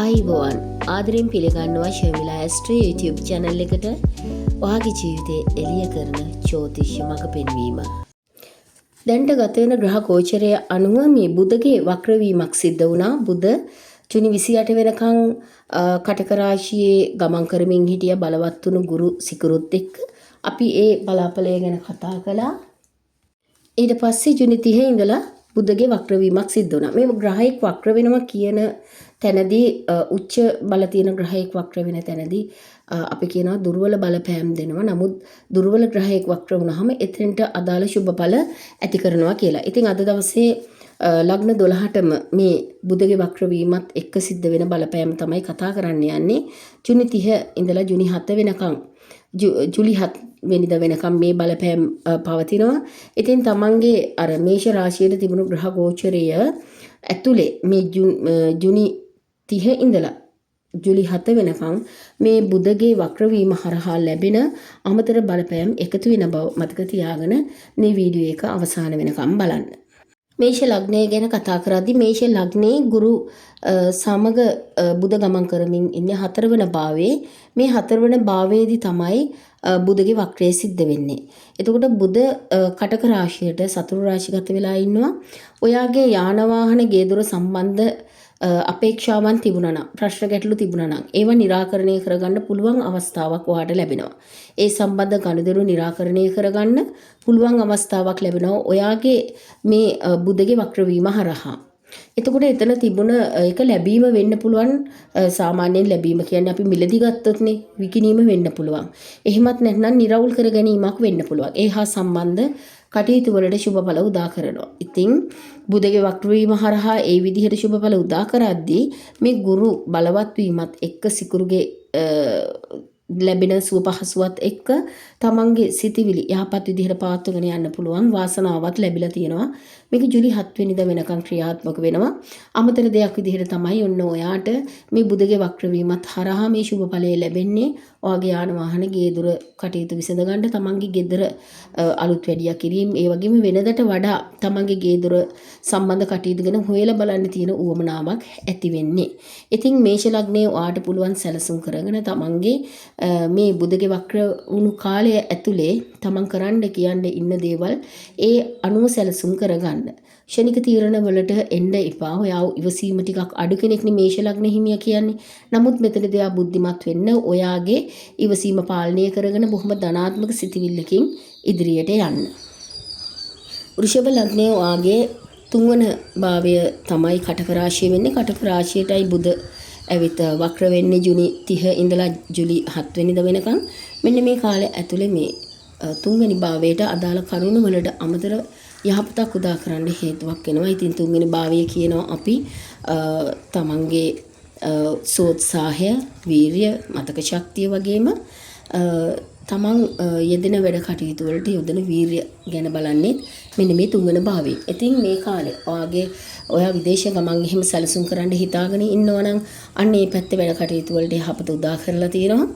අයිබෝවන් ආදරෙන් පිළිගන්නවා ශර්මිලා ඇස්ට්‍රී YouTube channel එකට ඔයාගේ ජීවිතේ එළිය කරන ජ්‍යොතිෂ මඟ පෙන්වීම. දැන්ට ගත වෙන ග්‍රහ ගෝචරය අනුව මේ බුධගේ වක්‍රවීමක් සිද්ධ වුණා. බුධ ජුනි 28 වෙනකන් කටක රාශියේ ගමන් කරමින් හිටිය බලවත් වුණු ගුරු සිකුරුත් එක්ක අපි ඒ බලාපලය ගැන කතා කළා. ඊට පස්සේ ජුනි 30 ඉඳලා බුධගේ වක්‍රවීමක් සිද්ධ වුණා. මේ ග්‍රහයක් වක්‍ර වෙනවා කියන තැනදී උච්ච බල තියෙන ග්‍රහයක් වක්‍ර වෙන තැනදී අපි කියනවා දුර්වල බලපෑම් දෙනවා. නමුත් දුර්වල ග්‍රහයක් වක්‍ර වුණාම එතනට අදාළ සුබ බල ඇති කරනවා කියලා. ඉතින් අද දවසේ ලග්න 12ටම මේ බුධගේ වක්‍ර වීමත් එක්ක සිද්ධ වෙන බලපෑම් තමයි කතා කරන්න යන්නේ. ජුනි 30 ඉඳලා ජුනි 7 වෙනකන් ජුලි 7 වෙනිදා වෙනකම් මේ බලපෑම් පවතිනවා. ඉතින් තමන්ගේ අර මේෂ රාශියේ තිබුණු ග්‍රහ ගෝචරය ඇතුලේ මේ ජුනි 30 ඉඳලා ජුලි 7 වෙනකම් මේ බුධගේ වක්‍ර වීම හරහා ලැබෙන අමතර බලපෑම් එකතු වෙන බව මතක තියාගෙන මේ වීඩියෝ එක අවසාන වෙනකම් බලන්න. මේෂ ලග්නය ගැන කතා කරද්දී මේෂ ලග්නයේ ගුරු සමග බුධ ගමන් කරමින් ඉන්නේ 4 වෙනි භාවයේ. මේ 4 වෙනි භාවයේදී තමයි බුධගේ වක්‍රය සිද්ධ වෙන්නේ. එතකොට බුධ කටක රාශියට සතුරු රාශිගත වෙලා ඉන්නවා. ඔයාගේ යාන වාහන ගේ දොර සම්බන්ධ අපේක්ෂාවන් තිබුණා නම් ප්‍රශ්න ගැටලු තිබුණා නම් ඒවා निराකරණය කරගන්න පුළුවන් අවස්ථාවක් ඔයාට ලැබෙනවා. ඒ සම්බන්ධ ගනුදෙනු निराකරණය කරගන්න පුළුවන් අවස්ථාවක් ලැබෙනවා ඔයාගේ මේ බුධගේ වක්‍ර වීම හරහා. එතකොට එතන තිබුණ එක ලැබීම වෙන්න පුළුවන්. සාමාන්‍යයෙන් ලැබීම කියන්නේ අපි මිලදී ගත්තොත්නේ විකිණීම වෙන්න පුළුවන්. එහෙමත් නැත්නම් නිරවුල් කර ගැනීමක් වෙන්න පුළුවන්. ඒ හා සම්බන්ධ කටයුතු වලට සුබ බල උදා කරනවා. ඉතින් බුධගේ වක්‍ර වීම හරහා ඒ විදිහට සුබ බල උදා කරද්දී මේ ගුරු බලවත් වීමත් එක්ක සිකුරුගේ ලැබෙන සුව පහසුවත් එක්ක තමන්ගේ සිතිවිලි යහපත් විදිහට පවත්වාගෙන යන්න පුළුවන් වාසනාවක් ලැබිලා තියෙනවා. මේක ජුලි 7 වෙනිදා වෙනකන් ක්‍රියාත්මක වෙනවා. අමතර දෙයක් විදිහට තමයි ඔන්න ඔයාට මේ බුධගේ වක්‍ර වීමත් හරහා මේ සුබ ඵලය ලැබෙන්නේ. ඔයාගේ යාන වාහන ගේ දොර කටයුතු විසඳ ගන්න තමන්ගේ ගෙදර අලුත් වැඩියා කිරීම ඒ වගේම වෙනදට වඩා තමන්ගේ ගේ දොර සම්බන්ධ කටයුතු ගැන හොයලා බලන්න තියෙන උවමනාවක් ඇති වෙන්නේ. ඉතින් මේෂ ලග්නයේ ඔයාට පුළුවන් සැලසුම් කරගෙන තමන්ගේ මේ බුධගේ වක්‍ර වුණු කාලය ඇතුලේ තමන් කරන්න කියන්න ඉන්න දේවල් ඒ අනුව සැලසුම් කරගන්න. ශනික තීරණ වලට එන්න එපා. ඔයා ඉවසීම ටිකක් අඩු කෙනෙක්නේ මේෂ ලග්න හිමියා කියන්නේ. නමුත් මෙතනදී ආ බුද්ධිමත් වෙන්න ඔයාගේ ඉවසීම පාලනය කරගෙන බොහොම ධනාත්මක සිතිවිල්ලකින් ඉදිරියට යන්න. වෘෂභ ලග්නයේ ඔයාගේ 3 වන භාවය තමයි කටක රාශිය වෙන්නේ. කටක රාශියටයි බුධ ඇවිත් වක්‍ර වෙන්නේ ජුනි 30 ඉඳලා ජුලි 7 වෙනිදා වෙනකන්. මෙන්න මේ කාලය ඇතුලේ මේ 3 වෙනි භාවයට අදාළ කරුණු වලට අමතර යහපතක් උදා කරන්න හේතුවක් වෙනවා. ඉතින් 3 වෙනි භාවය කියනවා අපි තමන්ගේ සෝත්සාහය, වීරිය, මතක ශක්තිය වගේම තමන් යෙදෙන වැඩ කටයුතු වලට යොදන වීරිය ගැන බලන්නේ මෙන්න මේ 3 වෙනි භාවයේ. ඉතින් මේ කාලේ ඔයා විදේශ ගමන් එහෙම සැලසුම් කරන්න හිතාගෙන ඉන්නවනම් අන්න ඒ පැත්තේ වැඩ කටයුතු වලට යහපත උදා කරලා තියෙනවා.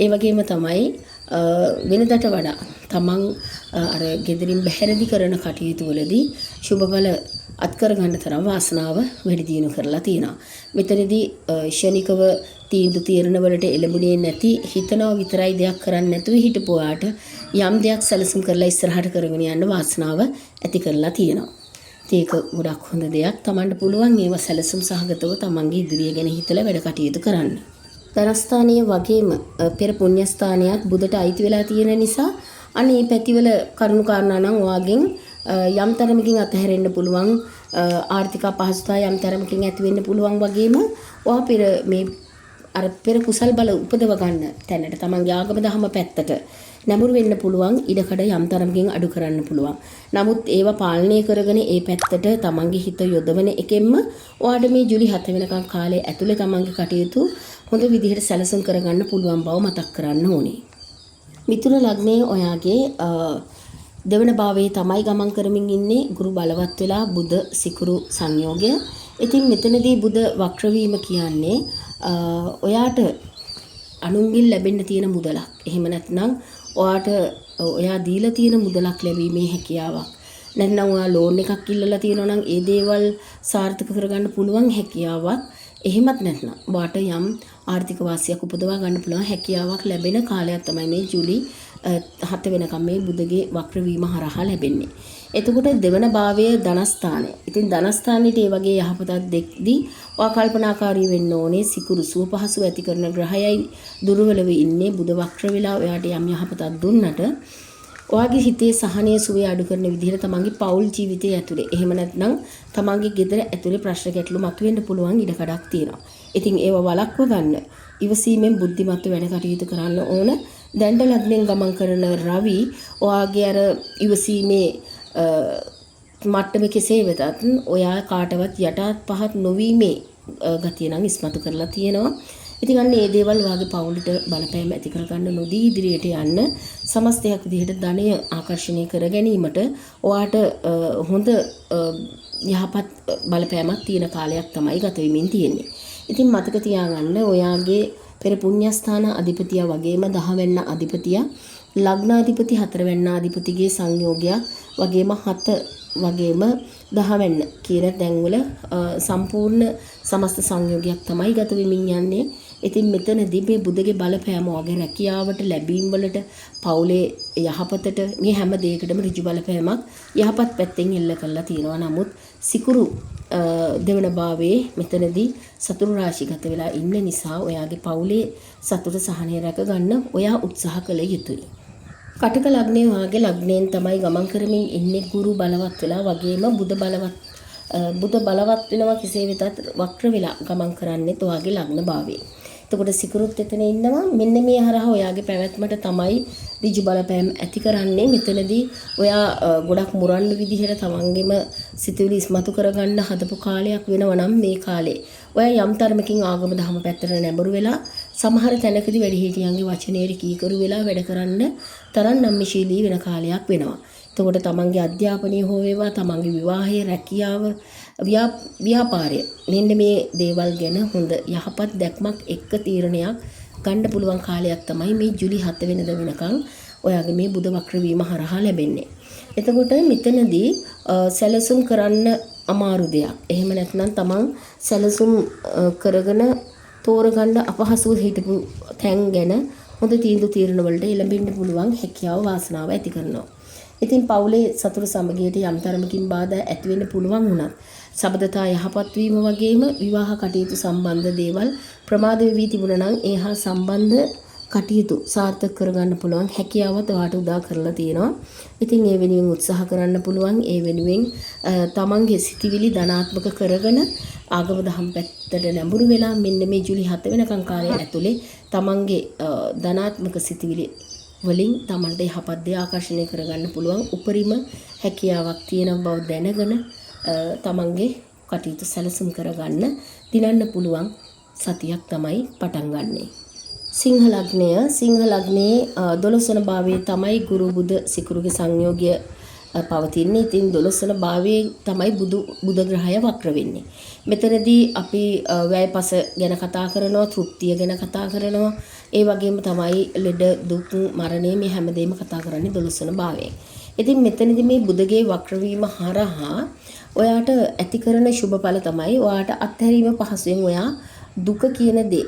ඒ වගේම තමයි වෙනදට වඩා තමන් අර ගෙදරින් බැහැරදි කරන කටයුතු වලදී සුබ බල අත්කර ගන්න තරම් වාසනාව වැඩි දියුණු කරලා තියෙනවා. මෙතනදී ශනිකව තීන්දුව తీරන වලට එළඹුණේ නැති හිතනවා විතරයි දෙයක් කරන්න නැතුව හිටපුවාට යම් දෙයක් සැලසුම් කරලා ඉස්සරහට කරගෙන යන්න වාසනාව ඇති කරලා තියෙනවා. ඒක ගොඩක් හොඳ දෙයක්. තමන්ට පුළුවන් ඒව සැලසුම් සහගතව තමන්ගේ ඉදිරිය ගැන හිතලා වැඩ කටයුතු කරන්න. ධනස්ථානීය වගේම පෙර පුණ්‍ය ස්ථානයක් බුදට අයිති වෙලා තියෙන නිසා අනේ පැතිවල කරුණු කාරණා නම් ඔයාගෙන් යම් තරමකින් අතහැරෙන්න පුළුවන්. ආර්ථික අපහසුතාව යම් තරමකින් ඇති වෙන්න පුළුවන් වගේම ඔයා පෙර කුසල් බල උපදව ගන්න තැනට තමන්ගේ ආගම දහම පැත්තට නැඹුරු වෙන්න පුළුවන්. ඉඩකඩ යම් තරමකින් අඩු කරන්න පුළුවන්. නමුත් ඒවා පාලනය කරගෙන ඒ පැත්තට තමන්ගේ හිත යොදවන එකෙන්ම ඔයාට මේ ජුලි 7 වෙනකන් කාලය ඇතුලේ තමන්ගේ කටයුතු හොඳ විදිහට සැලසුම් කරගන්න පුළුවන් බව මතක් කරන්න ඕනේ. මිථුන ලග්නයේ ඔයාගේ දෙවන භාවයේ තමයි ගමන් කරමින් ඉන්නේ ගුරු බලවත් වෙලා බුධ සිකුරු සංයෝගය. ඉතින් මෙතනදී බුධ වක්‍ර වීම කියන්නේ ඔයාට අනුන්ගෙන් ලැබෙන්න තියෙන මුදලක්. එහෙම නැත්නම් ඔයාට ඔයා දීලා තියෙන මුදලක් ලැබීමේ හැකියාවක්. නැත්නම් ඔයා ලෝන් එකක් ඉල්ලලා තියෙනවා නම් ඒ දේවල් සාර්ථක කරගන්න පුළුවන් හැකියාවක් එහෙමත් නැත්නම් වාට යම් ආර්ථික වාසියක් උපදවා ගන්න පුළුවන් හැකියාවක් ලැබෙන කාලයක් තමයි මේ ජූලි 7 වෙනකම් මේ බුධගේ වක්‍ර වීම හරහා ලැබෙන්නේ. එතකොට දෙවන භාවය ධනස්ථානය. ඉතින් ධනස්ථානෙට ඒ වගේ යහපතක් දෙක්දී ඔයා කල්පනාකාරී වෙන්න ඕනේ. සිකුරු සුව පහසු ඇති කරන ග්‍රහයයි දුර්වලව ඉන්නේ බුධ වක්‍ර වෙලා ඔයාට යම් යහපතක් දුන්නට ඔයාගේ හිතේ සහනය සුවේ අඩු කරන විදිහට තමන්ගේ පෞල් ජීවිතය ඇතුලේ එහෙම නැත්නම් තමන්ගේ ගෙදර ඇතුලේ ප්‍රශ්න ගැටලු මතුවෙන්න පුළුවන් ඉඩකඩක් තියෙනවා. ඉතින් ඒව වළක්ව ගන්න ඉවසීමෙන් බුද්ධිමත්ව වැඩ කටයුතු කරන්න ඕන. දැන්ට ලග්නෙන් ගමන් කරන රවි ඔයාගේ අර ඉවසීමේ මට්ටම කෙසේ වෙතත් ඔයා කාටවත් යටත් පහත් නොවීමේ ගතිය නම් ඉස්මතු කරලා තියෙනවා. ඉතින් අන්න මේ දේවල් වාගේ පවුලට බලපෑම ඇති කරගන්න නොදී ඉදිරියට යන්න සමස්තයක් විදිහට ධනය ආකර්ෂණය කර ගැනීමට ඔයාට හොඳ යහපත් බලපෑමක් තියෙන කාලයක් තමයි ගත වෙමින් තියෙන්නේ. ඉතින් මතක තියාගන්න ඔයාගේ පෙර පුණ්‍යස්ථාන අධිපතියා වගේම 10 වෙනි අධිපතියා ලග්නාධිපති 4 වෙනි අධිපතිගේ සංයෝගයක් වගේම 7 වගේම 10 වෙනි කියන තැන්වල සම්පූර්ණ සමස්ත සංයෝගයක් තමයි ගත වෙමින් යන්නේ. ඉතින් මෙතනදී මේ බුධගේ බලපෑම වගේ රැකියාවට ලැබීම් වලට පවුලේ යහපතට මේ හැම දෙයකටම ඍජු බලපෑමක් යහපත් පැත්තෙන් එල්ල කරලා තියෙනවා. නමුත් සිකුරු දෙවන භාවයේ මෙතනදී සතුරු රාශිගත වෙලා ඉන්න නිසා ඔයාගේ පවුලේ සතුට සහනය රැක ගන්න ඔයා උත්සාහ කළ යුතුයි. කටක ලග්නයේ වාගේ ලග්නයෙන් තමයි ගමන් කරමින් ඉන්නේ ගුරු බලවත් වෙලා වගේම බුධ බලවත් වෙනවා කෙසේ වෙතත් වක්‍ර වෙලා ගමන් කරන්නේත් ඔයාගේ ලග්න භාවයේ. එතකොට සිකුරුත් එතන ඉන්නවා. මෙන්න මේ හරහා ඔයාගේ පැවැත්මට තමයි ඍජු බලපෑම් ඇති කරන්නේ. මෙතනදී ඔයා ගොඩක් මුරන්න විදිහට තමන්ගේම සිතුවිලි ඉස්මතු කරගන්න හදපු කාලයක් වෙනවා නම් මේ කාලේ ඔයා යම් තරමකින් ආගම දහම පැත්තට නැඹුරු වෙලා සමහර තැනකදී වැඩිහිටියන්ගේ වචනයට කීකරු වෙලා වැඩ කරන්න තරම් නම්‍යශීලී වෙන කාලයක් වෙනවා. එතකොට තමන්ගේ අධ්‍යාපනය හෝ වේවා තමන්ගේ විවාහය රැකියාව ව්‍යාපාරය මෙන්න මේ දේවල් ගැන හොඳ යහපත් දැක්මක් එක්ක තීරණයක් ගන්න පුළුවන් කාලයක් තමයි මේ ජූලි 7 වෙනිදා වෙනකන් ඔයාගේ මේ බුධ වක්‍ර වීම හරහා ලැබෙන්නේ. එතකොට මෙතනදී සැලසුම් කරන්න අමාරු දෙයක්. එහෙම නැත්නම් තමන් සැලසුම් කරගෙන තෝරගන්න අපහසු හිටපු තැන් ගැන හොඳ තීන්දුව తీරන වලට එළඹෙන්න පුළුවන් හැකියාව වාසනාව ඇති කරනවා. ඉතින් පවුලේ සතුට සමගියට යම් තරමකින් බාධා ඇති වෙන්න පුළුවන් වුණත් සබඳතා යහපත් වීම වගේම විවාහ කටයුතු සම්බන්ධ දේවල් ප්‍රමාද වෙවි තිබුණා නම් ඒ හා සම්බන්ධ කටයුතු සාර්ථක කරගන්න පුළුවන් හැකියාවත් ඔයාට උදා කරලා තියෙනවා. ඉතින් ඒ වෙනුවෙන් උත්සාහ කරන්න පුළුවන්. ඒ වෙනුවෙන් තමන්ගේ සිතිවිලි ධනාත්මක කරගෙන ආගම දහම් පැත්තට නැඹුරු වෙලා මෙන්න මේ ජූලි 7 වෙනකන් කාලය ඇතුලේ තමන්ගේ ධනාත්මක සිතිවිලි වලින් තමන්ට යහපත් දේ ආකර්ෂණය කරගන්න පුළුවන් උපරිම හැකියාවක් තියෙන බව දැනගෙන තමන්ගේ කටයුතු සැලසුම් කරගන්න දිනන්න පුළුවන් සතියක් තමයි පටන් ගන්නෙ. සිංහ ලග්නයේ 12 වන භාවයේ තමයි ගුරු බුධ සිකුරුගේ සංයෝගය පවතින්නේ. ඉතින් 12 වන භාවයේ තමයි බුධ ග්‍රහය වක්‍ර වෙන්නේ. මෙතනදී අපි වැයපස ගැන කතා කරනවා, තෘප්තිය ගැන කතා කරනවා. ඒ වගේම තමයි ලෙඩ දුක් මරණය මේ හැමදේම කතා කරන්නේ 12 වන භාවයෙන්. ඉතින් මෙතනදී මේ බුධගේ වක්‍ර වීම හරහා ඔයාට ඇති කරන සුබඵල තමයි ඔයාට අත්හැරීම පහසුවෙන් ඔයා දුක කියන දේ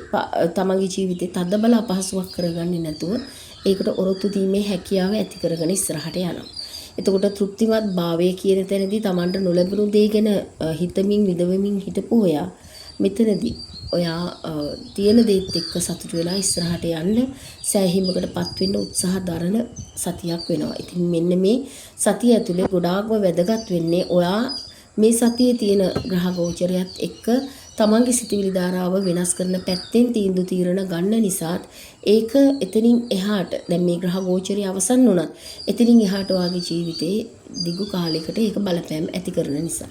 තමන්ගේ ජීවිතේ තදබල අපහසුයක් කරගන්නේ නැතුව ඒකට ඔරොත්තු දීමේ හැකියාව ඇති කරගෙන ඉස්සරහට යනවා. එතකොට තෘප්තිමත් භාවය කියන තැනදී තමන්ට නොලැබුණු දේ ගැන හිතමින් විඳවමින් හිටපු ඔයා මෙතනදී ඔයා තියෙන දේත් එක්ක සතුටු වෙලා ඉස්සරහට යන්න සෑහීමකටපත් වෙන්න උත්සාහ දරන සතියක් වෙනවා. ඉතින් මෙන්න මේ සතිය ඇතුලේ ගොඩාක්ම වැදගත් වෙන්නේ ඔයා මේ සතියේ තියෙන ග්‍රහ ගෝචරයත් එක්ක තමන්ගේ සිතිවිලි ධාරාව වෙනස් කරන පැත්තෙන් තීන්දුව తీරන ගන්න නිසාත් ඒක එතනින් එහාට දැන් මේ ග්‍රහ ගෝචරය අවසන් වුණත් එතනින් එහාට ඔයාගේ ජීවිතේ දිගු කාලයකට ඒක බලපෑම් ඇති කරන නිසා.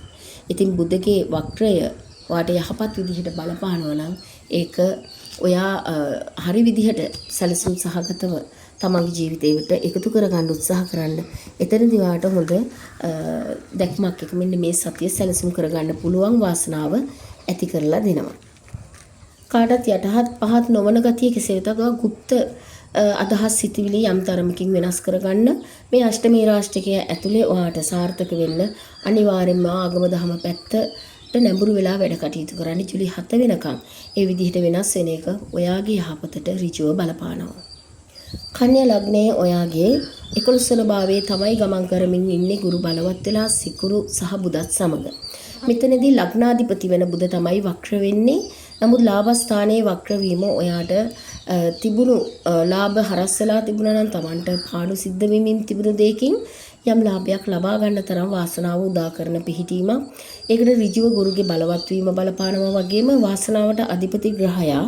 ඉතින් බුද්ධගේ වක්‍රය ඔයාට යහපත් විදිහට බලපානවා නම් ඒක ඔයා හරි විදිහට සැලසුම් සහගතව තමන්ගේ ජීවිතේට එකතු කරගන්න උත්සාහ කරන්න. එතනදී ඔයාට හොඳ දැක්මක් එක මෙන්න මේ සතිය සැලසුම් කරගන්න පුළුවන් වාසනාව ඇති කරලා දෙනවා. කාටත් යටහත් පහත් නොවන ගතිය කෙසේ වෙතත් ඔයා গুপ্ত අදහස් සිතිවිලි යම් තරමකින් වෙනස් කරගන්න මේ අෂ්ටමී රාශිකය ඇතුලේ ඔයාට සාර්ථක වෙන්න අනිවාර්යෙන්ම ආගම දහම පැත්ත නැඹුරු වෙලා වැඩ කටයුතු කරන්න ජුලි 7 වෙනකම් ඒ විදිහට වෙනස් වෙන එක ඔයාගේ යහපතට ඍජුව බලපානවා. කන්‍යා ලග්නයේ ඔයාගේ 11 වන භාවයේ තමයි ගමන් කරමින් ඉන්නේ ගුරු බලවත් වෙලා සිකුරු සහ බුදත් සමග. මෙතනදී ලග්නාධිපති වෙන බුද තමයි වක්‍ර වෙන්නේ. නමුත් ලාභ ස්ථානයේ වක්‍ර වීම ඔයාට තිබුණු ලාභ හරස් වෙලා තිබුණා නම් Tamanට පාඩු සිද්ධ වෙමින් තිබුණු දෙයකින් යම් ලාභයක් ලබා ගන්න තරම් වාසනාව උදා කරන පිහිටීමක්. ඒකට ඍජුව ගුරුගේ බලවත් වීම බලපානවා වගේම වාසනාවට අධිපති ග්‍රහයා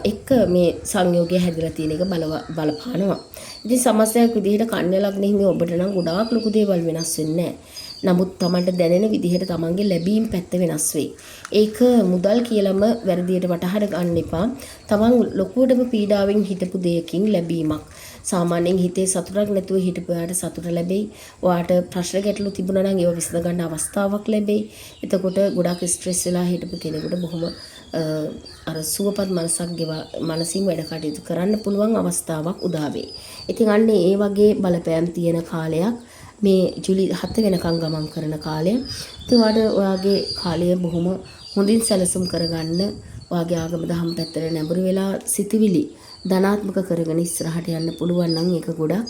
එක්ක මේ සංයෝගය හැදිලා තියෙන එක බලපානවා. ඉතින් සමස්තයක් විදිහට කන්‍යා ලග්නෙ හිමි ඔබට නම් ගොඩාක් ලොකු දේවල් වෙනස් වෙන්නේ නැහැ. නමුත් Tamanට දැනෙන විදිහට Tamanගේ ලැබීම් පැත්ත වෙනස් වෙයි. ඒක මුදල් කියලාම වැරදියට වටහා ගන්න එපා. Taman ලොකුවටම පීඩාවෙන් හිටපු දෙයකින් ලැබීමක්. සාමාන්‍යයෙන් හිතේ සතුටක් නැතුව හිටපුවාට සතුට ලැබෙයි. ඔයාට ප්‍රශ්න ගැටලු තිබුණා නම් ඒව විසඳ ගන්න අවස්ථාවක් ලැබෙයි. එතකොට ගොඩාක් ස්ට්‍රෙස් වෙලා හිටපු කෙනෙකුට බොහොම අර සුවපත් මනසින් වැඩ කටයුතු කරන්න පුළුවන් අවස්ථාවක් උදා වෙයි. ඉතින් අන්න ඒ වගේ බලපෑම් තියෙන කාලයක් මේ ජුලි 7 වෙනකම් ගමන් කරන කාලය. ඉතින් ඔයාගේ කාලය බොහොම හොඳින් සැලසුම් කරගන්න ඔයාගේ ආගම දහම් පැත්තට නැඹුරු වෙලා සිතවිලි ධනාත්මක කරගෙන ඉස්සරහට යන්න පුළුවන් නම් ඒක ගොඩක්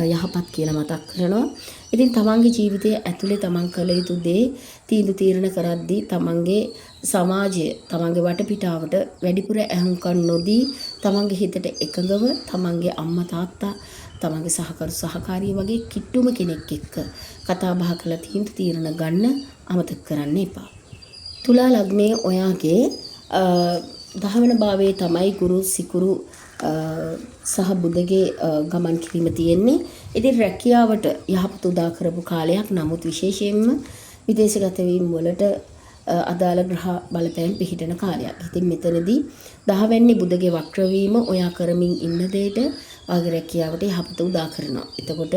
යහපත් කියලා මතක් කරනවා. ඉතින් තමන්ගේ ජීවිතයේ ඇතුලේ තමන් කළ යුතු දේ තීරණ කරද්දී තමන්ගේ සමාජය තමන්ගේ වටපිටාවට වැඩිපුර ඇහුම්කන් නොදී තමන්ගේ හිතට එකඟව තමන්ගේ අම්මා තාත්තා තමන්ගේ සහකරු සහකාරිය වගේ කිට්ටුම කෙනෙක් එක්ක කතා බහ කරලා තීරණ ගන්න අමතක කරන්න එපා. තුලා ලග්නයේ ඔයාගේ 10 වෙනි භාවයේ තමයි ගුරු සිකුරු සහ බුදගේ ගමන් කිරීම තියෙන්නේ. ඉතින් රැකියාවට යහපත උදා කරපු කාලයක්. නමුත් විශේෂයෙන්ම විදේශගත වීම වලට අදාළ ග්‍රහ බලපෑම් පිහිටන කාලයක්. ඉතින් මෙතනදී 10 වෙනි බුදගේ වක්‍ර වීම ඔයා කරමින් ඉන්න දෙයට ඔයාගේ රැකියාවට යහපත උදා කරනවා. එතකොට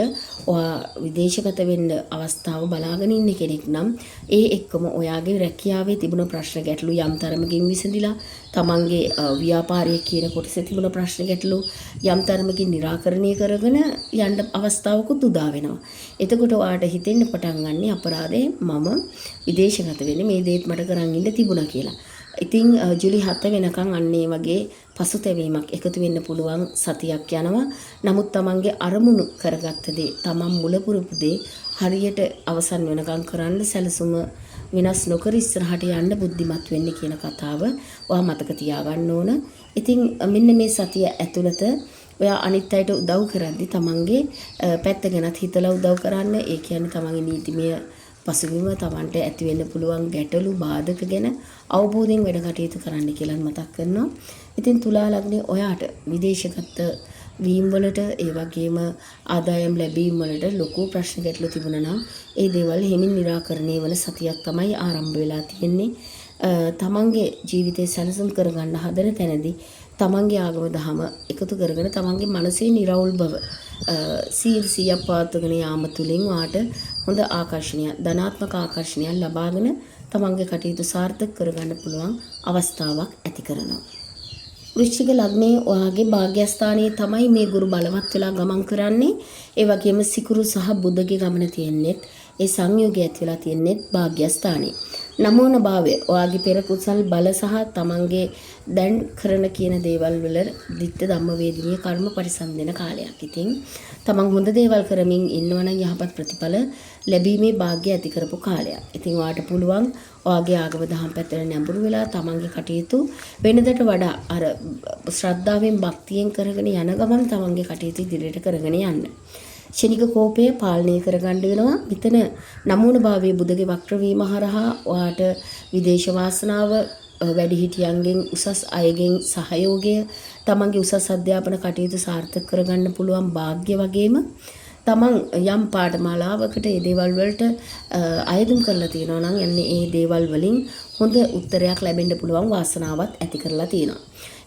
ඔයා විදේශගත වෙන්න අවස්ථාව බලාගෙන ඉන්න කෙනෙක් නම් ඒ එක්කම ඔයාගේ රැකියාවේ තිබුණ ප්‍රශ්න ගැටලු යම් තරමකින් විසඳිලා තමන්ගේ ව්‍යාපාරයේ කියන කොටසේ තිබුණ ප්‍රශ්න ගැටලු යම් තරමකින් निराකරණය කරගෙන යන්න අවස්ථාවකුත් උදා වෙනවා. එතකොට ඔයාට හිතෙන්න පටන් ගන්න අපරාධේ මම විදේශගත වෙන්නේ මේ දේත් මට කරන් ඉන්න තිබුණා කියලා. ඉතින් ජුලි 7 වෙනකන් අන්න ඒ වගේ පසුතැවීමක් එකතු වෙන්න පුළුවන් සතියක් යනවා. නමුත් තමන්ගේ අරමුණු කරගත්ත දේ තමන් මුල පුරපු දේ හරියට අවසන් වෙනකන් කරන්න සැලසුම වෙනස් නොකර ඉස්සරහට යන්න බුද්ධිමත් වෙන්න කියන කතාව ඔයා මතක තියාගන්න ඕන. ඉතින් මෙන්න මේ සතිය ඇතුළත ඔයා අනිත් අයට උදව් කරද්දි තමන්ගේ පැත්ත ගැනත් හිතලා උදව් කරන්න. ඒ කියන්නේ තමන්ගේ නීතිමය පසුබිම තමන්ට ඇති වෙන්න පුළුවන් ගැටලු බාධක ගැන අවබෝධයෙන් වැඩ කටයුතු කරන්න කියලා මතක් කරනවා. ඉතින් තුලා ලග්නේ ඔයාට විදේශගත වීම වලට ඒ වගේම ආදායම් ලැබීම වලට ලොකු ප්‍රශ්න ගැටලු තිබුණා නම් ඒ දේවල් හිමින් निराකරණය වන සතියක් තමයි ආරම්භ වෙලා තියෙන්නේ. තමන්ගේ ජීවිතේ සැලසුම් කරගන්න හදන තැනදී තමන්ගේ ආගම දහම එකතු කරගෙන තමන්ගේ මනසේ නිරවුල් බව 100% පවත්වාගෙන යාම තුළින් වාට හොඳ ආකර්ෂණයක් ධනාත්මක ආකර්ෂණයක් ලබාගෙන තමන්ගේ කටයුතු සාර්ථක කරගන්න පුළුවන් අවස්ථාවක් ඇති කරනවා. වෘශ්චික ලග්නයේ ඔයාගේ භාග්‍යස්ථානයේ තමයි මේ ගුරු බලවත් වෙලා ගමන් කරන්නේ. ඒ වගේම සිකුරු සහ බුදගේ ගමන තියෙන්නේ ඒ සංයෝගය ඇති වෙලා තියෙන්නේ භාග්‍යස්ථානයේ. නමෝන භාවය ඔයාගේ පෙර කුසල් බල සහ තමන්ගේ දැන් කරන කියන දේවල් වල දිත්ත ධම්ම වේදිනිය කර්ම පරිසම්දෙන කාලයක්. ඉතින් තමන් හොඳ දේවල් කරමින් ඉන්නවනම් යහපත් ප්‍රතිඵල ලැබීමේ වාග්ය ඇති කරපු කාලයක්. ඉතින් ඔයාට පුළුවන් ඔයාගේ ආගම දහම් පැත්තට නැඹුරු වෙලා තමන්ගේ කටයුතු වෙනදට වඩා අර ශ්‍රද්ධාවෙන් භක්තියෙන් කරගෙන යන ගමන් තමන්ගේ කටයුතු ඉදිරියට කරගෙන යන්න. ශනික කෝපය පාලනය කරගන්න වෙනවා. මෙතන නමෝන භාවයේ බුදගේ වක්‍ර වීම හරහා ඔයාට විදේශ වාසනාව වැඩිහිටියන්ගෙන් උසස් අයගෙන් සහයෝගය තමන්ගේ උසස් අධ්‍යාපන කටයුතු සාර්ථක කරගන්න පුළුවන් වාග්ය වගේම තමන් යම් පාඨමාලාවකට ඒ දේවල් වලට අයදුම් කරලා තියෙනවා නම් යන්නේ ඒ දේවල් වලින් හොඳ උත්තරයක් ලැබෙන්න පුළුවන් වාසනාවක් ඇති කරලා තියෙනවා.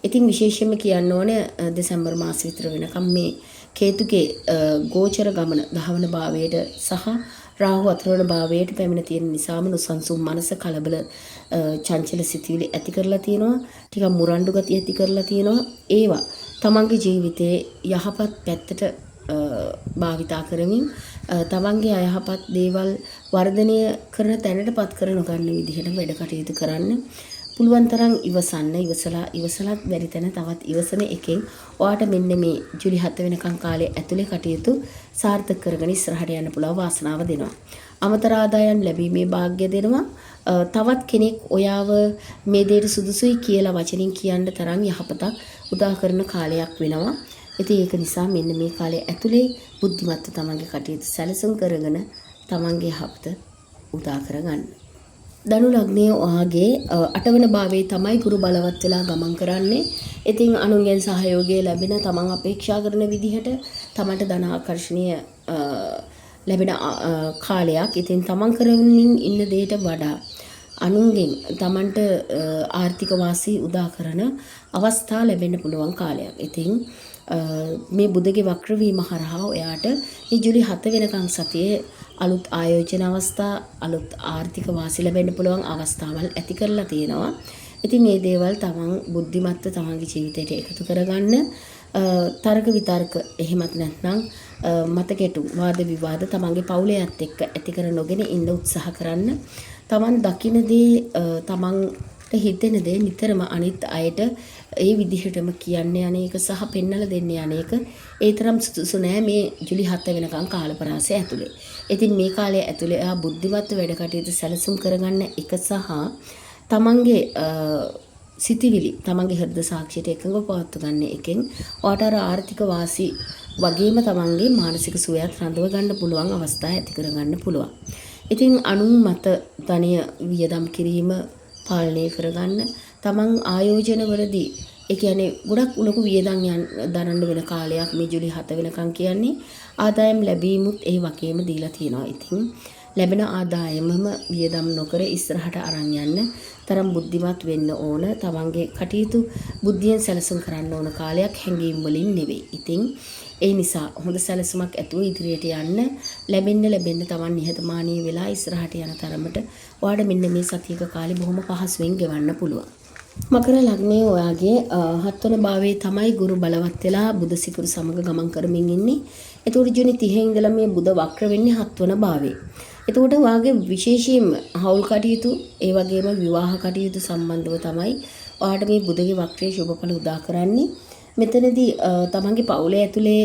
ඉතින් විශේෂයෙන්ම කියන්න ඕනේ දෙසැම්බර් මාස විතර වෙනකම් මේ කේතුගේ ගෝචර ගමන 10 වන භාවයට සහ රාහු 4 වන භාවයට පැමිණ තියෙන නිසාම නොසන්සුන් මනස කලබල චංචල සිතුවිලි ඇති කරලා තියෙනවා. ටිකක් මුරණ්ඩු ගතිය ඇති කරලා තියෙනවා. ඒවා තමන්ගේ ජීවිතයේ යහපත් පැත්තට භාවිතා කරමින් තමන්ගේ අයහපත් දේවල් වර්ධනය කරන තැනටපත් කර නොගන්න විදිහට වැඩ කටයුතු කරන්න. පුළුවන් තරම් ඉවසන්න. ඉවසලත් බැරි තැන තවත් ඉවසන එකෙන් ඔයාට මෙන්න මේ ජූලි 7 වෙනකන් කාලේ ඇතුලේ කටයුතු සාර්ථක කරගෙන ඉස්සරහට යන්න පුළුවන් වාසනාව දෙනවා. අමතර ආදායම් ලැබීමේ වාග්ය දෙනවා. තවත් කෙනෙක් ඔයාව මේ දෙයට සුදුසුයි කියලා වචනින් කියන්න තරම් යහපතක් උදා කරන කාලයක් වෙනවා. ඉතින් ඒක නිසා මෙන්න මේ කාලේ ඇතුලේ බුද්ධිමත්ව තමන්ගේ කටයුතු සැලසුම් කරගෙන තමන්ගේ යහපත උදා කරගන්න. ධනු ලග්නයේ ඔයාගේ 8 වෙනි භාවයේ තමයි ගුරු බලවත් වෙලා ගමන් කරන්නේ. ඉතින් අනුන්ගෙන් සහයෝගය ලැබෙන තමන් අපේක්ෂා කරන විදිහට තමන්ට ධන ආකර්ෂණීය ලැබෙන කාලයක්. ඉතින් තමන් කරමින් ඉන්න දෙයට වඩා අනුන්ගෙන් තමන්ට ආර්ථික වාසි උදා කරන අවස්ථා ලැබෙන්න පුළුවන් කාලයක්. ඉතින් මේ බුදගේ වක්‍ර වීම හරහා ඔයාට මේ ජූලි 7 වෙනකන් සතියේ අලුත් ආයෝජන අවස්ථා අලුත් ආර්ථික වාසි ලැබෙන්න පුළුවන් අවස්ථාවල් ඇති කරලා තියෙනවා. ඉතින් මේ දේවල් තමන් බුද්ධිමත්ව තමන්ගේ ජීවිතයට එකතු කරගන්න තර්ක විතර්ක එහෙමත් නැත්නම් මතකෙටු වාද විවාද තමන්ගේ පවුලේත් එක්ක ඇති කර නොගෙන ඉන්න උත්සාහ කරන්න. තමන් දකින දේ තමන්ට හිතෙන දේ නිතරම අනිත් අයට ඒ විදිහටම කියන්නේ අනේක සහ පෙන්නලා දෙන්නේ අනේක ඒ තරම් සුදුසු නෑ මේ ජූලි 7 වෙනකන් කාලපරාසය ඇතුලේ. ඉතින් මේ කාලය ඇතුලේ ආ බුද්ධිමත් වැඩ කටයුතු සැලසුම් කරගන්න එක සහ තමන්ගේ සිතිවිලි තමන්ගේ හෘද සාක්ෂියට එකඟව පවත්ව ගන්න එකෙන් ඔයාට ආර්ථික වාසි වගේම තමන්ගේ මානසික සුවයත් රඳව ගන්න පුළුවන් අවස්ථා ඇති කරගන්න පුළුවන්. ඉතින් අනුන් මත ධනය වියදම් කිරීම පාලනය කරගන්න තමන් ආයෝජන වලදී ඒ කියන්නේ ගොඩක් ලොකු වියදම් දරන්න වෙන කාලයක් මේ ජූලි 7 වෙනකන් කියන්නේ ආදායම් ලැබීමුත් ඒ වගේම දීලා තියෙනවා. ඉතින් ලැබෙන ආදායමම වියදම් නොකර ඉස්සරහට අරන් යන්න තරම් බුද්ධිමත් වෙන්න ඕන. තමන්ගේ කටයුතු බුද්ධියෙන් සැලසුම් කරන්න ඕන කාලයක් හැංගීම් වලින් නෙවෙයි. ඉතින් ඒ නිසා හොඳ සැලසුමක් ඇතුව ඉදිරියට යන්න ලැබෙන්න තමන් නිහතමානී වෙලා ඉස්සරහට යන තරමට ඔයාට මෙන්න මේ සතියක කාලේ බොහොම පහසුවෙන් ගෙවන්න පුළුවන්. මකර ලග්නයේ ඔයාගේ 7 වන භාවයේ තමයි ගුරු බලවත් වෙලා බුධ සිකුරු සමග ගමන් කරමින් ඉන්නේ. එතකොට ජූනි 30 ඉඳලා මේ බුධ වක්‍ර වෙන්නේ 7 වන භාවයේ. එතකොට ඔයාගේ විශේෂයෙන්ම හවුල් කටයුතු ඒ වගේම විවාහ කටයුතු සම්බන්ධව තමයි ඔයාට මේ බුධගේ වක්‍රයේ සුබඵල උදා කරන්නේ. මෙතනදී තමන්ගේ පවුලේ ඇතුලේ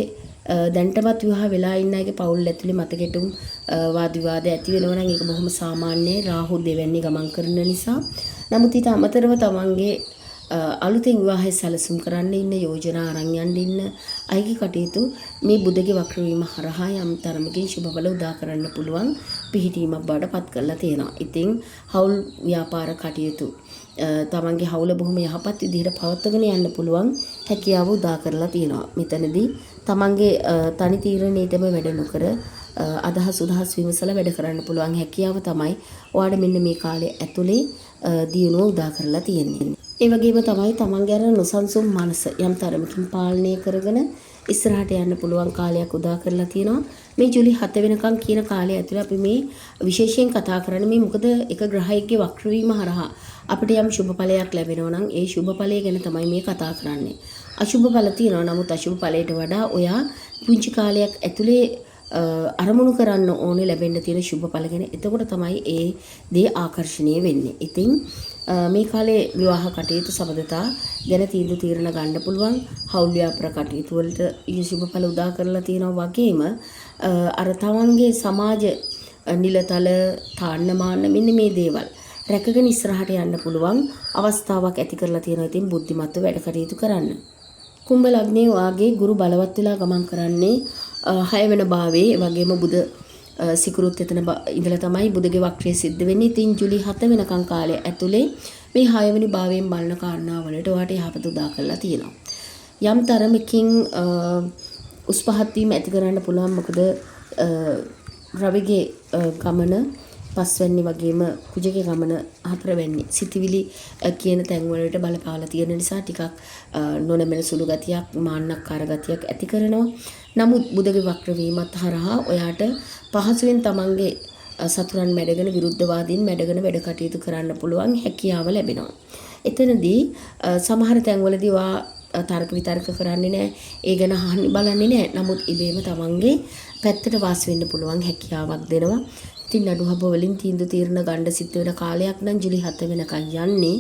දැන්ටමත් විවාහ වෙලා ඉන්න අයගේ පවුල් ඇතුලේ මතකෙටුම් වාද විවාද ඇති වෙනවා නම් ඒක බොහොම සාමාන්‍යයි. රාහු දෙවැන්නේ ගමන් කරන නිසා. නමුත් ඊට අමතරව තමන්ගේ අලුතෙන් විවාහය සැලසුම් කරන්න ඉන්න යෝජනා අරන් යන්න ඉන්න අයගේ කටයුතු මේ බුධගේ වක්‍ර වීම හරහා යම් තරමකින් සුබඵල උදා කරන්න පුළුවන් පිහිටීමක් බවට පත් කරලා තියෙනවා. ඉතින් හවුල් ව්‍යාපාර කටයුතු තමන්ගේ හවුල බොහොම යහපත් විදිහට පවත්වාගෙන යන්න පුළුවන් හැකියාව උදා කරලා තියෙනවා. මෙතනදී තමන්ගේ තනි තීරණයටම වැඩ නොකර අදහස් උදහස් විමසලා වැඩ කරන්න පුළුවන් හැකියාව තමයි ඔයාලට මෙන්න මේ කාලේ ඇතුලේ දියුණුව උදා කරලා තියෙන්නේ. ඒ වගේම තමයි තමන්ගේ අර නොසන්සුන් මනස යම් තරමකින් පාලනය කරගෙන ඉස්සරහට යන්න පුළුවන් කාලයක් උදා කරලා තියෙනවා. මේ ජූලි 7 වෙනකන් කියන කාලය ඇතුළේ අපි මේ විශේෂයෙන් කතා කරන්නේ මේ මොකද එක ග්‍රහයෙක්ගේ වක්‍ර වීම හරහා අපිට යම් සුබ ඵලයක් ලැබෙනවා නම් ඒ සුබ ඵලය ගැන තමයි මේ කතා කරන්නේ. අසුබ ඵල තියෙනවා. නමුත් අසුබ ඵලයට වඩා ඔයා පුංචි කාලයක් ඇතුලේ අරමුණු කරන්න ඕනේ ලැබෙන්න තියෙන සුබ ඵල ගැන. එතකොට තමයි ඒ දේ ආකර්ෂණීය වෙන්නේ. ඉතින් මේ කාලේ විවාහ කටයුතු සබඳතා ගැන තීරණ ගන්න පුළුවන්. හවුල් ව්‍යාපාර කටයුතු වලට සුබ ඵල උදා කරලා තියෙනවා වගේම අර තමන්ගේ සමාජ නිලතල තාන්නමාන මෙන්න මේ දේවල් රැකගෙන ඉස්සරහට යන්න පුළුවන් අවස්ථාවක් ඇති කරලා තියෙනවා. ඉතින් බුද්ධිමත්ව වැඩ කටයුතු කරන්න. කුම්භ ලග්නයේ වාගේ ගුරු බලවත් වෙලා ගමන් කරන්නේ 6 වෙනි භාවයේ වගේම බුධ සිකුරුත් එතන ඉඳලා තමයි බුධගේ වක්‍රය සිද්ධ වෙන්නේ. ඉතින් ජූලි 7 වෙනකන් කාලය ඇතුලේ මේ 6 වෙනි භාවයෙන් බලන කාරණාවලට ඔයාට යහපත උදා කරලා තියෙනවා. යම් තරමකින් උස් පහත් වීම ඇති කරන්න පුළුවන්. මොකද රවිගේ ගමන පස්වැන්නේ වගේම කුජගේ ගමන හතරවැන්නේ සිටිවිලි කියන තැන් වලට බලපාලා තියෙන නිසා ටිකක් නොනැමෙන සුළු ගතියක් මාන්නක්කාර ගතියක් ඇති කරනවා. නමුත් බුධගේ වක්‍ර වීමත් හරහා ඔයාට පහසුවෙන් තමන්ගේ සතුරන් මැඩගෙන විරුද්ධවාදීන් මැඩගෙන වැඩ කටයුතු කරන්න පුළුවන් හැකියාව ලැබෙනවා. එතනදී සමහර තැන්වලදී තර්ක විතර්ක කරන්නේ නැහැ. ඒ ගැන අහන්න බලන්නේ නැහැ. නමුත් ඉබේම තමන්ගේ පැත්තට වාස් වෙන්න පුළුවන් හැකියාවක් දෙනවා. ඉතින් නඩුහබ වලින් තීන්දුව తీරන ගන්න සිද්ධ වෙන කාලයක් නම් ජුලි 7 වෙනකන් යන්නේ.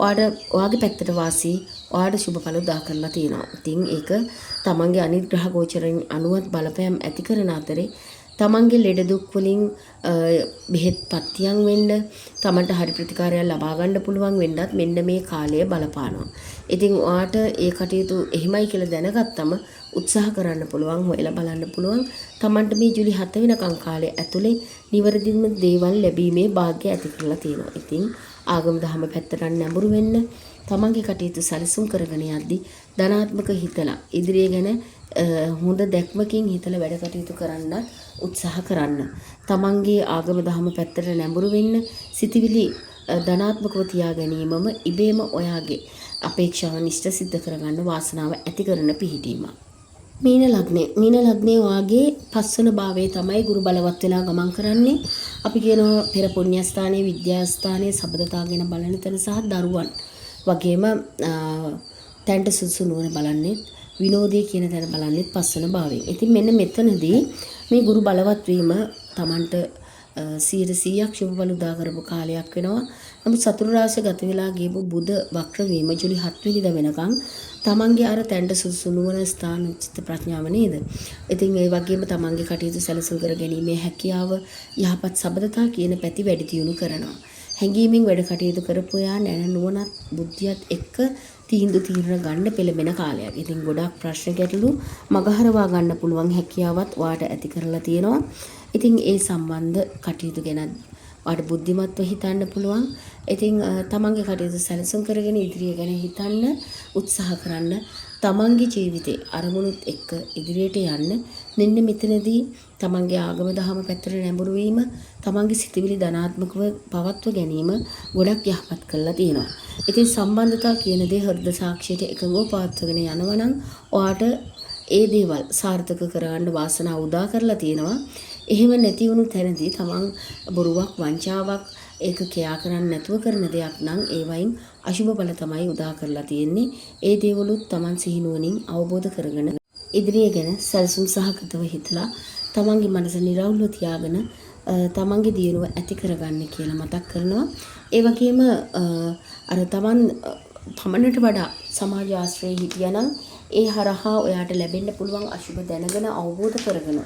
ඔයාගේ පැත්තට වාසී ඔයාට සුබඵල උදා කරලා තියෙනවා. ඉතින් ඒක තමන්ගේ අනිග්‍රහ ගෝචරයෙන් අනුවත් බලපෑම් ඇති කරන අතරේ තමන්ගේ ලෙඩ දුක් වලින් බෙහෙත් පත්තියන් වෙන්න තමන්ට හරි ප්‍රතිකාරයක් ලබා ගන්න පුළුවන් වෙන්නත් මෙන්න මේ කාලය බලපානවා. ඉතින් ඔයාට ඒ කටයුතු එහෙමයි කියලා දැනගත්තම උත්සාහ කරන්න පුළුවන්, හොයලා බලන්න පුළුවන්. තමන්ට මේ ජුලි 7 වෙනකන් කාලය ඇතුලේ නිවැරදිම දේවල් ලැබීමේ වාග්ය ඇති කරලා තියෙනවා. ඉතින් ආගම දහම පැත්තට නැඹුරු වෙන්න, තමන්ගේ කටයුතු සැලසුම් කරගෙන යද්දී ධනාත්මක හිතලා ඉදිරිය ගැන හොඳ දැක්මකින් හිතලා වැඩ කටයුතු කරන්න උත්සාහ කරන්න. තමන්ගේ ආගම දහම පැත්තට නැඹුරු වෙන්න, සිතවිලි ධනාත්මකව තියා ගැනීමම ඉබේම ඔයාගේ අපේක්ෂාවන් ඉෂ්ට සිද්ධ කරගන්න වාසනාව ඇති කරන පිහිටීමක්. මීන ලග්නේ වාගේ පස්වන භාවයේ තමයි ගුරු බලවත් වෙලා ගමන් කරන්නේ. අපි කියනවා පෙර පුණ්‍යස්ථානයේ, විද්‍යාස්ථානයේ සබඳතා ගැන බලන තැන සහ දරුවන් වගේම තැන්ට සුසු නුවණ බලන්නේ, විනෝදයේ කියන තැන බලන්නේ පස්වන භාවයෙන්. ඉතින් මෙන්න මෙතනදී මේ ගුරු බලවත් වීම Tamanට 100% ශුභඵල උදා කරපු කාලයක් වෙනවා. නමුත් සතුරු රාශිය ගත වෙලා ගියපු බුධ වක්‍ර වීම ජුලි 7 වෙනිදා වෙනකන් තමන්ගේ අර තැන්ට සුසු නුවණ ස්ථාන චිත්ත ප්‍රඥාව නේද. ඉතින් ඒ වගේම තමන්ගේ කටයුතු සැලසුම් කර ගැනීමේ හැකියාව යහපත් සබඳතා කියන පැති වැඩි දියුණු කරනවා. හැඟීමෙන් වැඩ කටයුතු කරපු යා නැන නුවණත් බුද්ධියත් එක්ක තීන්දුව తీරන ගන්න පෙළඹෙන කාලයක්. ඉතින් ගොඩක් ප්‍රශ්න ගැටලු මගහරවා ගන්න පුළුවන් හැකියාවත් ඔයාට ඇති කරලා තියෙනවා. ඉතින් ඒ සම්බන්ධ කටයුතු ගැන ඔයාට බුද්ධිමත්ව හිතන්න පුළුවන්. ඉතින් තමන්ගේ කටයුතු සැලසුම් කරගෙන ඉදිරිය ගැන හිතන්න උත්සාහ කරන්න. තමන්ගේ ජීවිතේ අරමුණුත් එක්ක ඉදිරියට යන්න. මෙන්න මෙතනදී තමන්ගේ ආගම දහම පැත්තට නැඹුරු වීම, තමන්ගේ සිතිවිලි ධනාත්මකව පවත්ව ගැනීම ගොඩක් යහපත් කරලා තියෙනවා. ඉතින් සම්බන්ධතා කියන දේ හෘද සාක්ෂියට එකඟව පවත්වගෙන යනවා නම් ඔයාට ඒ දේවල් සාර්ථක කරගන්න වාසනාව උදා කරලා තියෙනවා. එහෙම නැති වුණු තැනදී තමන් බොරුවක්, වංචාවක් ඒක කියා කරන්නේ නැතුව කරන දෙයක් නම් ඒ වයින් අශුභ ඵල තමයි උදා කරලා තියෙන්නේ. ඒ දේවලුත් තමන් සිහිනුවණින් අවබෝධ කරගෙන ඉදිරිය ගැන සැලසුම් සහගතව හිතලා තමන්ගේ මනස නිරවුල්ව තියාගෙන තමන්ගේ දියුණුව ඇති කරගන්න කියලා මතක් කරනවා. ඒ වගේම අර තමන්ට වඩා සමාජ ආශ්‍රයයේ හිටියනම් ඒ හරහා ඔයාට ලැබෙන්න පුළුවන් අශුභ දැනගෙන අවබෝධ කරගෙන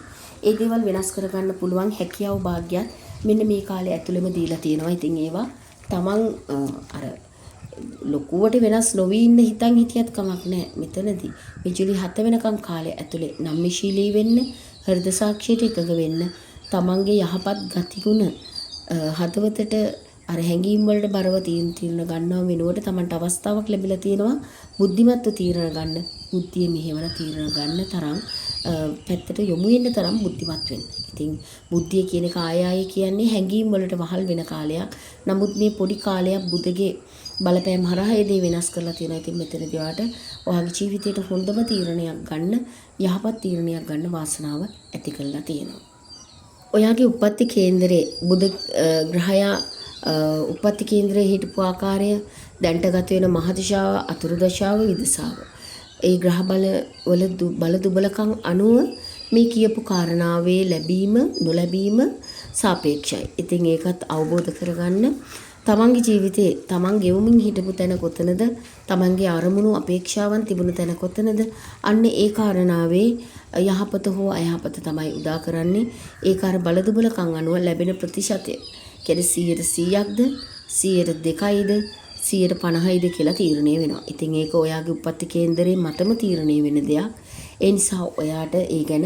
ඒ දේවල් වෙනස් කරගන්න පුළුවන් හැකියාව භාග්‍යයක් මෙන්න මේ කාලේ ඇතුළෙම දීලා තියෙනවා. ඉතින් ඒවා තමන් අර ලොකුවට වෙනස් නොවී ඉන්න හිතන් හිටියත් කමක් නැහැ. මෙතනදී මේ ජුලි 7 වෙනකන් කාලේ ඇතුලේ නම්‍යශීලී වෙන්න, හෘද සාක්ෂියට එකඟ වෙන්න, තමන්ගේ යහපත් ගතිගුණ හදවතට අර හැඟීම් වලට බරව තීරණ ගන්නව වෙනුවට තමන්ට අවස්ථාවක් ලැබිලා තියෙනවා බුද්ධිමත්ව තීරණ ගන්න, බුද්ධිය මෙහෙවන තීරණ ගන්න තරම් පැත්තට යොමු වෙන්න තරම් බුද්ධිමත් වෙන්න. ඉතින් බුද්ධිය කියන එක ආය කියන්නේ හැඟීම් වලට වහල් වෙන කාලයක්. නමුත් මේ පොඩි කාලයක් බුදගේ බලපෑම් හරහා ඒ දේ වෙනස් කරලා තියෙනවා. ඉතින් මෙතනදී ඔයාගේ ජීවිතේට හොඳම තීරණයක් ගන්න, යහපත් තීරණයක් ගන්න වාසනාව ඇති කරලා තියෙනවා. ඔයාගේ උප්පත්ති කේන්දරේ බුධ ග්‍රහයා උප්පත්ති කේන්දරයේ හිටපු ආකාරය, දැන්ට ගත වෙන මහදිශාව, අතුරු දශාව, විදසාව. ඒ ග්‍රහ බල දුබලකම් අනුව මේ කියපු කාරණාවේ ලැබීම නොලැබීම සාපේක්ෂයි. ඉතින් ඒකත් අවබෝධ කරගන්න. තමන්ගේ ජීවිතේ තමන් ගෙවමින් හිටපු තැන කොතනද, තමන්ගේ අරමුණු අපේක්ෂාවන් තිබුණු තැන කොතනද, අන්න ඒ කාරණාවේ යහපත හෝ අයහපත තමයි උදා කරන්නේ. ඒක අර බලදුබලකම් අනුව ලැබෙන ප්‍රතිශතය කියන්නේ 100%ක්ද 102යිද 150යිද කියලා තීරණය වෙනවා. ඉතින් ඒක ඔයාගේ උප්පත්ති කේන්දරේ මතම තීරණය වෙන දෙයක්. ඒ නිසා ඔයාට ඒ ගැන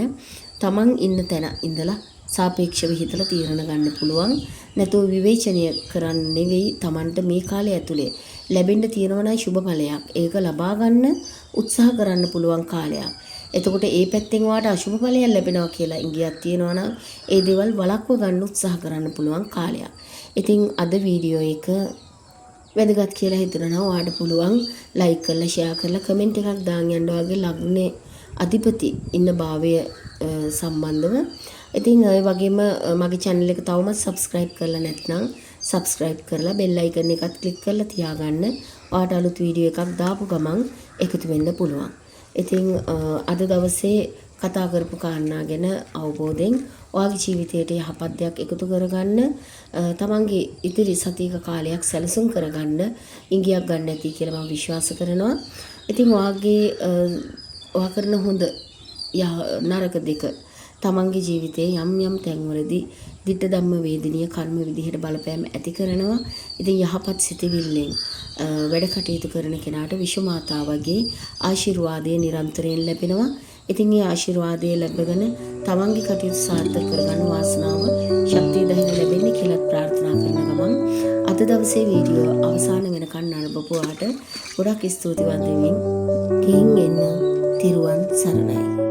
තමන් ඉන්න තැන ඉඳලා සාපේක්ෂව හිතලා තීරණ ගන්න පුළුවන්. නැතුව විවේචනය කරන්න නෙවෙයි, තමන්ට මේ කාලය ඇතුලේ ලැබෙන්න තියෙනවා නම් සුබ ඵලයක්. ඒක ලබා ගන්න උත්සාහ කරන්න පුළුවන් කාලයක්. එතකොට ඒ පැත්තෙන් වාට අශුභ ඵලයක් ලැබෙනවා කියලා ඉංගියක් තියෙනවා නම් ඒ දේවල් වළක්ව ගන්න උත්සාහ කරන්න පුළුවන් කාලයක්. ඉතින් අද වීඩියෝ එක වැදගත් කියලා හිතනවා. ඔයාට පුළුවන් ලයික් කරලා, ෂෙයා කරලා, කමෙන්ට් එකක් දාන්න යන්න වගේ ලග්නේ අධිපති ඉන්න භාවය සම්බන්ධව. ඉතින් ඒ වගේම මගේ channel එක තවමත් subscribe කරලා නැත්නම් subscribe කරලා bell icon එකත් click කරලා තියාගන්න. ඔයාට අලුත් වීඩියෝ එකක් දාපු ගමන් එකතු වෙන්න පුළුවන්. ඉතින් අද දවසේ කතා කරපු කාරණා ගැන අවබෝධයෙන් ඔයාගේ ජීවිතයට යහපත් දෙයක් එකතු කරගන්න, තමන්ගේ ඉදිරි සතියක කාලයක් සැලසුම් කරගන්න ඉඟියක් ගන්න ඇති කියලා මම විශ්වාස කරනවා. ඉතින් ඔයා කරන හොඳ නරක දෙක තමන්ගේ ජීවිතයේ යම් තැන්වලදී ditta ධම්ම වේදිනිය කර්ම විදිහට බලපෑම් ඇති කරනවා. ඉතින් යහපත් සිතවිල්ලෙන් වැඩ කටයුතු කරන කෙනාට විශ්වමාතාවගේ ආශිර්වාදය නිරන්තරයෙන් ලැබෙනවා. ඉතින් මේ ආශිර්වාදය ලැබගෙන තමන්ගේ කටයුතු සාර්ථක කරගන්න වාසනාව ශක්තිය ධෛර්යය ලැබෙන්නේ කියලා ප්‍රාර්ථනා කරන ගමන් අද දවසේ වීඩියෝ අවසාන වෙනකන් නරඹපුවාට ගොඩක් ස්තුතිවන්ත වෙමින් කින් එන්න තිරුවන් සරණයි.